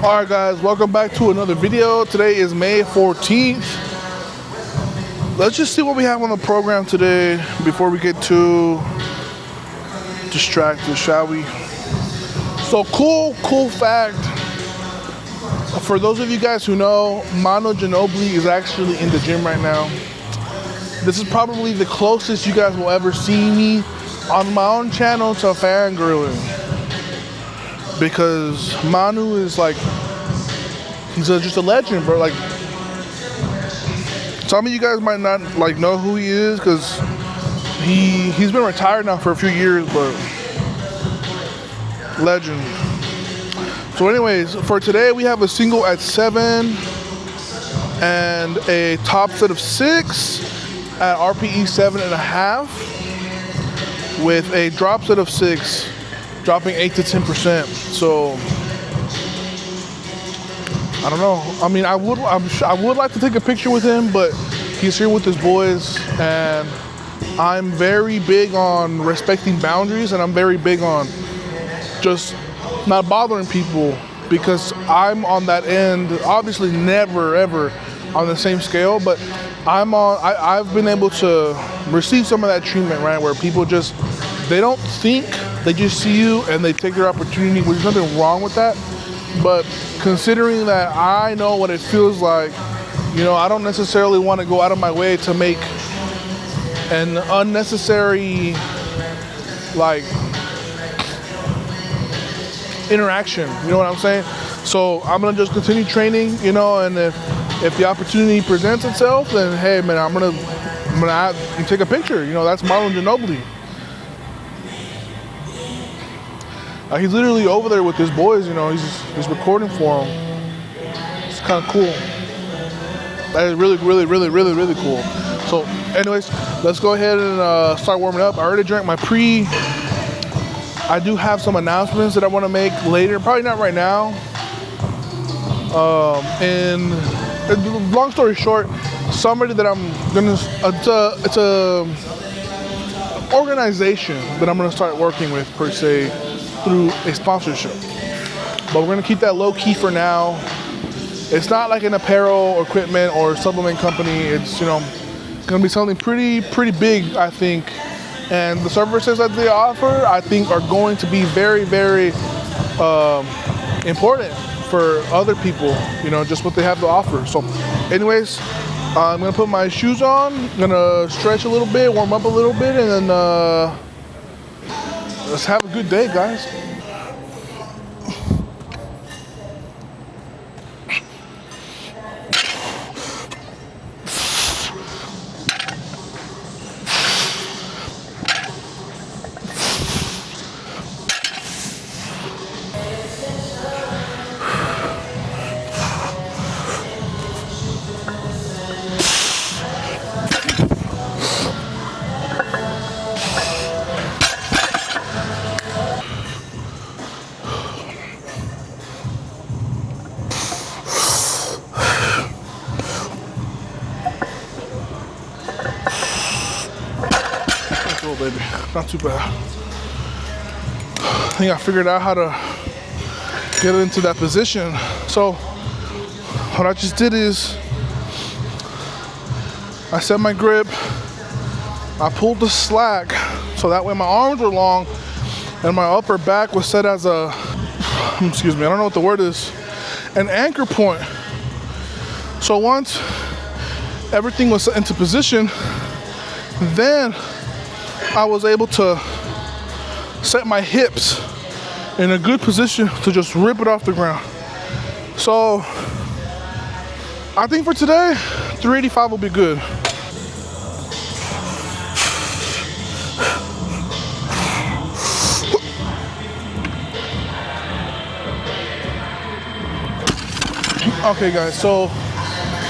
Alright guys, welcome back to another video. Today is May 14th. Let's just see what we have on the program today before we get too distracted, shall we? So cool fact. For those of you guys who know, Manu Ginobili is actually in the gym right now. This is probably the closest you guys will ever see me on my own channel to fangirling. Because Manu is like, he's just a legend, bro. Like, some of you guys might not like know who he is because he's been retired now for a few years, but legend. So anyways, for today we have a single at 7 and a top set of 6 at RPE 7.5 with a drop set of 6 dropping 8 to 10%. So I don't know. I mean, I would like to take a picture with him, but he's here with his boys, and I'm very big on respecting boundaries, and I'm very big on just not bothering people because I'm on that end. Obviously, never ever on the same scale, but I've been able to receive some of that treatment, right, where people just, they don't think, they just see you and they take their opportunity, which there's nothing wrong with that. But considering that I know what it feels like, you know, I don't necessarily want to go out of my way to make an unnecessary, like, interaction, you know what I'm saying? So I'm gonna just continue training, you know, and if the opportunity presents itself, then hey man, I'm gonna take a picture, you know. That's Manu Ginobili. He's literally over there with his boys, you know. He's recording for them. It's kind of cool. That is really cool. So anyways, let's go ahead and start warming up. I already drank my pre. I do have some announcements that I want to make later, probably not right now. And long story short, somebody that I'm gonna, it's a organization that I'm gonna start working with per se through a sponsorship. But we're gonna keep that low key for now. It's not like an apparel or equipment or supplement company. It's, you know, gonna be something pretty big, I think. And the services that they offer, I think, are going to be very important for other people, you know, just what they have to offer. So anyways, I'm gonna put my shoes on, I'm gonna stretch a little bit, warm up a little bit, and then let's have a good day, guys. Baby, not too bad. I think I figured out how to get into that position. So what I just did is I set my grip, I pulled the slack so that way my arms were long and my upper back was set as a, excuse me, I don't know what the word is, an anchor point. So once everything was set into position, then I was able to set my hips in a good position to just rip it off the ground. So I think for today, 385 will be good. Okay guys, so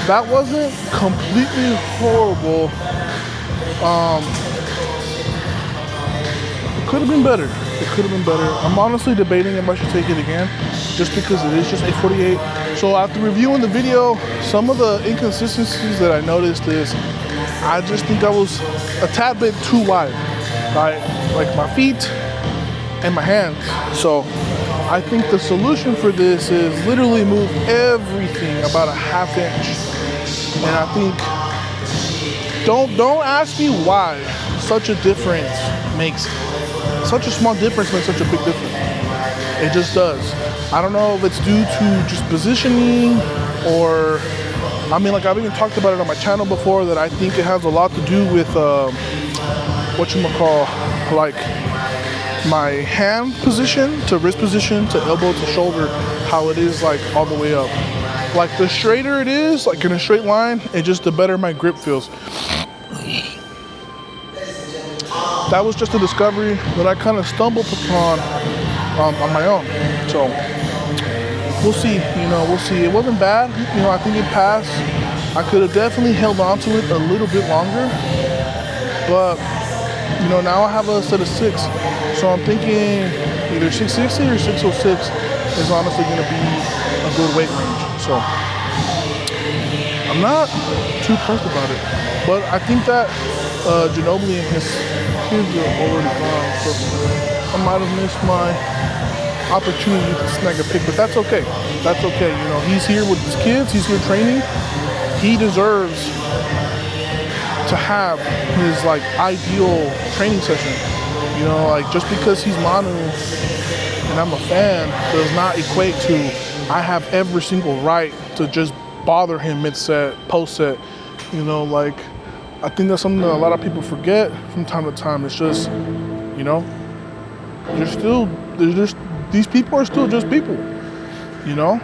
that wasn't completely horrible. Could have been better. It could have been better. I'm honestly debating if I should take it again, just because it is just 848. So after reviewing the video, some of the inconsistencies that I noticed is I just think I was a tad bit too wide, right? Like my feet and my hands. So I think the solution for this is literally move everything about a ½ inch. And I think, don't ask me why such a difference makes, such a small difference makes such a big difference. It just does. I don't know if it's due to just positioning or, I mean, like I've even talked about it on my channel before that I think it has a lot to do with like my hand position to wrist position to elbow to shoulder, how it is like all the way up. Like the straighter it is, like in a straight line, it just the better my grip feels. That was just a discovery that I kind of stumbled upon on my own. So we'll see, you know, we'll see. It wasn't bad, you know, I think it passed. I could have definitely held on to it a little bit longer, but you know, now I have a set of 6. So I'm thinking either 660 or 606 is honestly going to be a good weight range. So I'm not too pressed about it, but I think that Ginobili and his kids are already gone, so I might have missed my opportunity to snag a pick, but that's okay. That's okay. You know, he's here with his kids. He's here training. He deserves to have his like ideal training session. You know, like just because he's Manu and I'm a fan does not equate to I have every single right to just bother him mid-set, post-set. You know, like I think that's something that a lot of people forget from time to time. It's just, you know, these people are still just people, you know?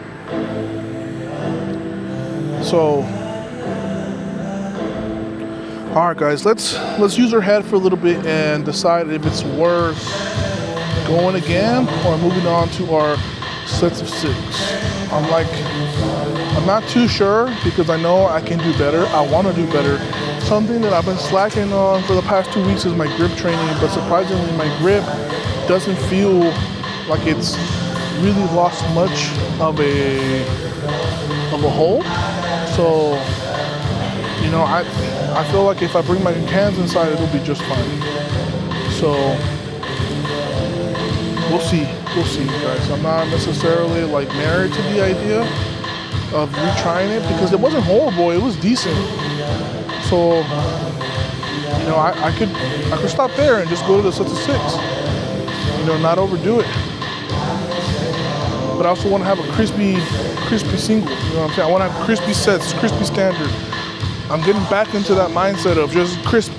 So, all right, guys, let's use our head for a little bit and decide if it's worth going again or moving on to our sets of 6. I'm not too sure because I know I can do better. I want to do better. Something that I've been slacking on for the past 2 weeks is my grip training, but surprisingly, my grip doesn't feel like it's really lost much of a hold. So, you know, I feel like if I bring my hands inside, it'll be just fine. So we'll see, guys. I'm not necessarily like married to the idea of retrying it because it wasn't horrible, it was decent. So, you know, I could stop there and just go to the sets of 6. You know, not overdo it. But I also want to have a crispy single. You know what I'm saying? I want to have crispy sets, crispy standard. I'm getting back into that mindset of just crisp,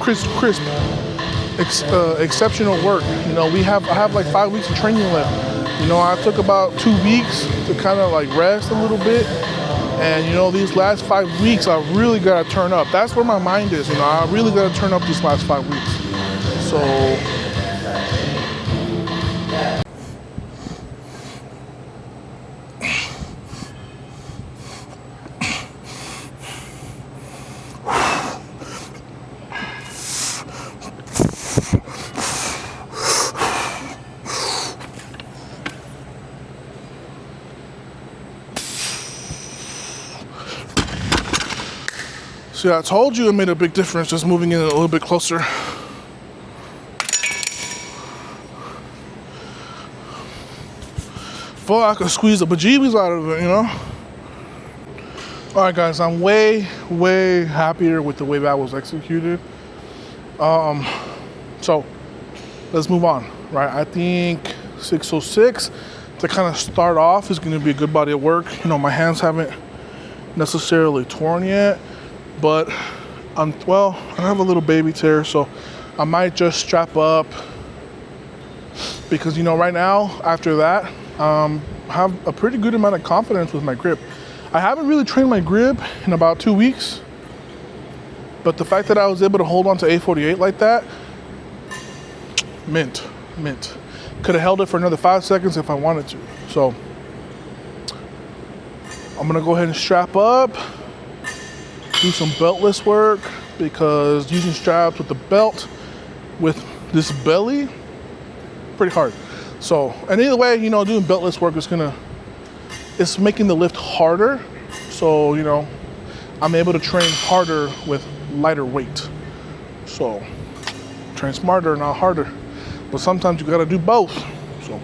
exceptional work. You know, I have like 5 weeks of training left. You know, I took about 2 weeks to kind of like rest a little bit. And you know, these last 5 weeks, I really got to turn up. That's where my mind is. You know, I really got to turn up these last 5 weeks. So, see, I told you it made a big difference just moving in a little bit closer. Thought I could squeeze the bejeebies out of it, you know? All right, guys, I'm way happier with the way that was executed. So let's move on, right? I think 606 to kind of start off is going to be a good body of work. You know, my hands haven't necessarily torn yet. But I have a little baby tear, so I might just strap up because, you know, right now, after that, I have a pretty good amount of confidence with my grip. I haven't really trained my grip in about 2 weeks, but the fact that I was able to hold on to A48 like that, mint. Could have held it for another 5 seconds if I wanted to. So I'm gonna go ahead and strap up. Do some beltless work because using straps with the belt with this belly, pretty hard. So, and either way, you know, doing beltless work it's making the lift harder. So, you know, I'm able to train harder with lighter weight. So, train smarter, not harder. But sometimes you gotta do both. So,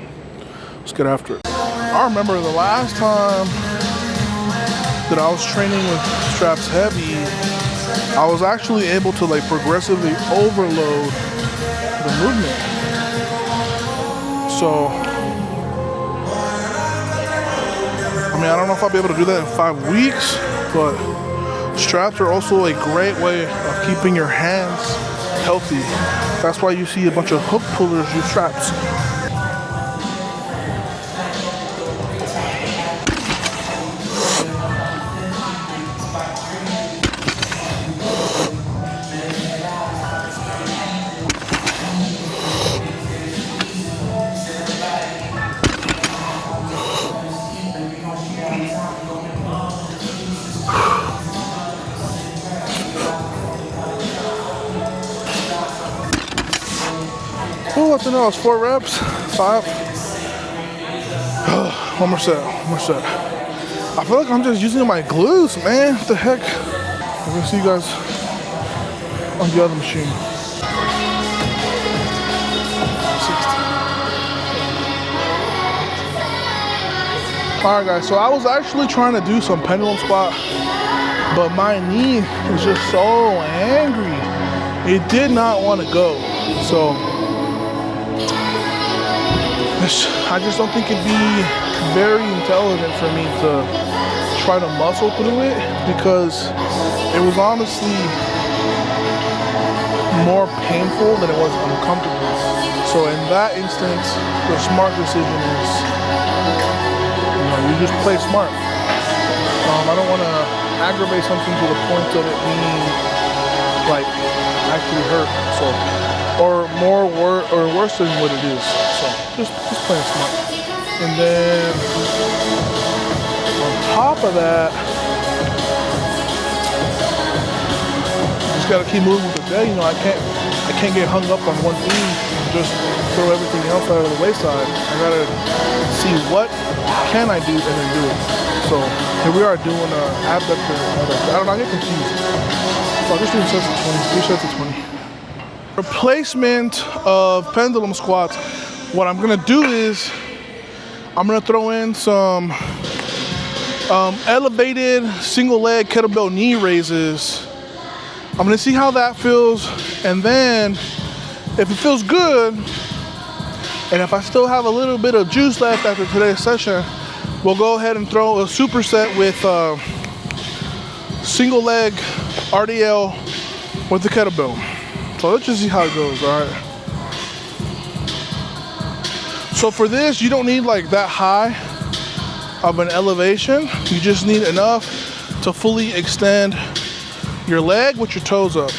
let's get after it. I remember the last time that I was training with straps heavy, I was actually able to like progressively overload the movement. So, I mean, I don't know if I'll be able to do that in 5 weeks, but straps are also a great way of keeping your hands healthy. That's why you see a bunch of hook pullers use straps. Oh, I don't know, it's 4 reps, 5. One more set, one more set. I feel like I'm just using my glutes, man. What the heck? I'm gonna see you guys on the other machine. 16. All right, guys, so I was actually trying to do some pendulum squat, but my knee is just so angry. It did not want to go. So I just don't think it'd be very intelligent for me to try to muscle through it, because it was honestly more painful than it was uncomfortable. So in that instance, the smart decision is, you just play smart. I don't want to aggravate something to the point of it being like actually hurt. So, or worse than what it is. So just playing smart. And then on top of that, just gotta keep moving with the day. You know, I can't get hung up on one thing and just throw everything else out of the wayside. I gotta see what can I do and then do it. So here we are doing abductor. I don't know, I get confused. So I'm just doing sets of 20, 3 sets of 20. Replacement of pendulum squats, what I'm gonna do is I'm gonna throw in some elevated single leg kettlebell knee raises. I'm gonna see how that feels, and then if it feels good, and if I still have a little bit of juice left after today's session, we'll go ahead and throw a superset with single leg RDL with the kettlebell. So let's just see how it goes, all right? So for this, you don't need like that high of an elevation. You just need enough to fully extend your leg with your toes up.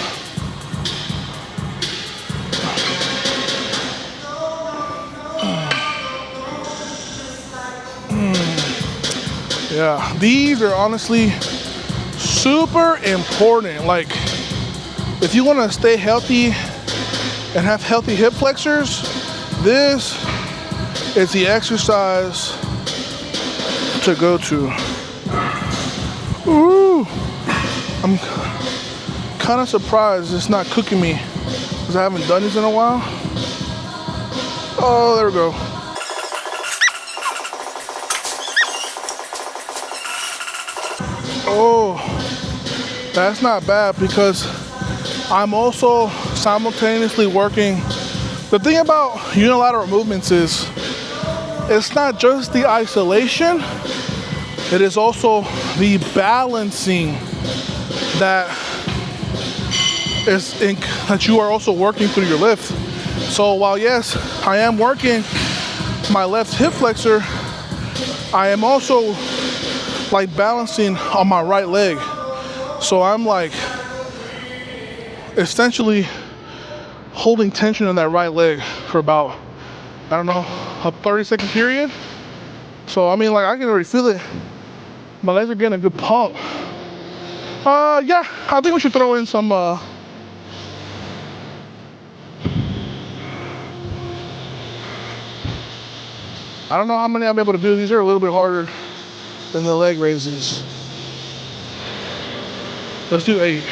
Yeah, these are honestly super important. Like, if you want to stay healthy and have healthy hip flexors, this is the exercise to go to. Ooh, I'm kind of surprised it's not cooking me, because I haven't done these in a while. Oh, there we go. Oh, that's not bad, because I'm also simultaneously working. The thing about unilateral movements is it's not just the isolation, it is also the balancing that you are also working through your lift. So while yes, I am working my left hip flexor, I am also like balancing on my right leg. So I'm like essentially holding tension in that right leg for about, I don't know, a 30-second period. So I mean, like, I can already feel it. My legs are getting a good pump. Yeah, I think we should throw in some I don't know how many I'll be able to do. These are a little bit harder than the leg raises. Let's do 8.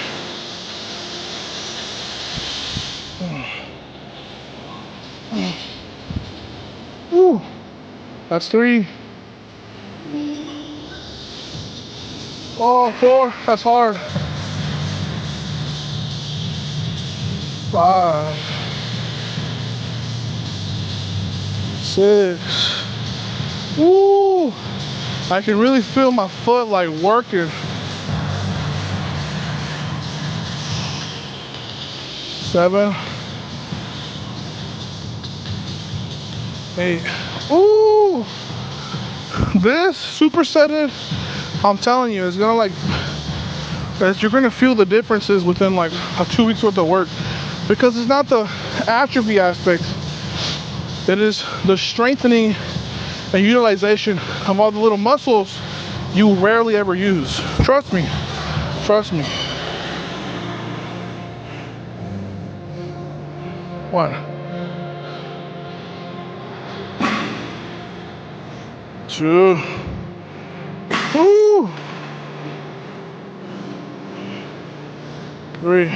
Woo, that's 3. Oh, 4, that's hard. 5, 6. Woo! I can really feel my foot like working. 7, 8. Ooh! This supersetted, I'm telling you, it's gonna like, you're gonna feel the differences within like 2 weeks worth of work, because it's not the atrophy aspect, it is the strengthening and utilization of all the little muscles you rarely ever use. Trust me, trust me. 1, 2. Woo! 3,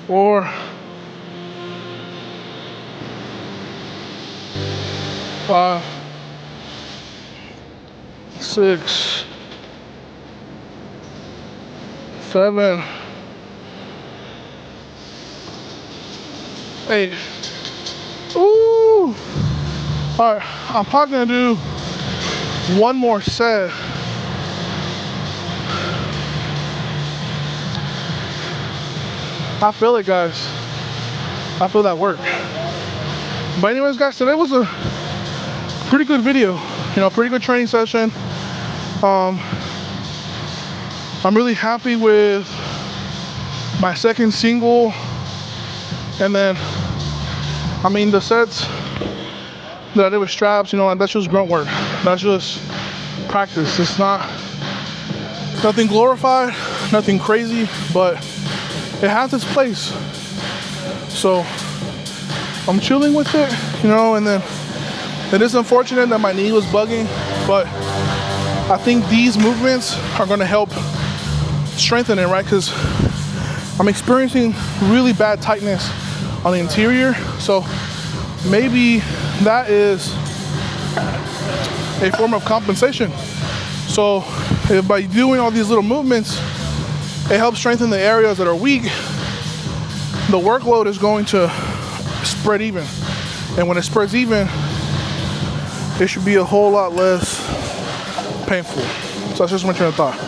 4, 5, 6, 7, 8. Ooh! All right, I'm probably gonna do one more set. I feel it, guys. I feel that work. But anyways, guys, today was a pretty good video. You know, pretty good training session. I'm really happy with my second single. And then, I mean, the sets that I did with straps, you know, that's just grunt work. That's just practice. It's nothing glorified, nothing crazy, but it has its place. So I'm chilling with it, you know, and then it is unfortunate that my knee was bugging, but I think these movements are gonna help strengthen it, right? Because I'm experiencing really bad tightness on the interior. So maybe that is a form of compensation. So if by doing all these little movements, it helps strengthen the areas that are weak, the workload is going to spread even. And when it spreads even, it should be a whole lot less painful. So that's just my train of thought.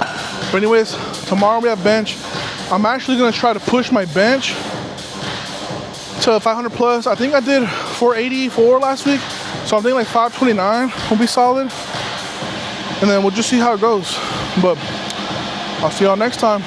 But anyways, tomorrow we have bench. I'm actually gonna try to push my bench to 500 plus. I think I did 484 last week. So I'm thinking like 529 will be solid. And then we'll just see how it goes. But I'll see y'all next time.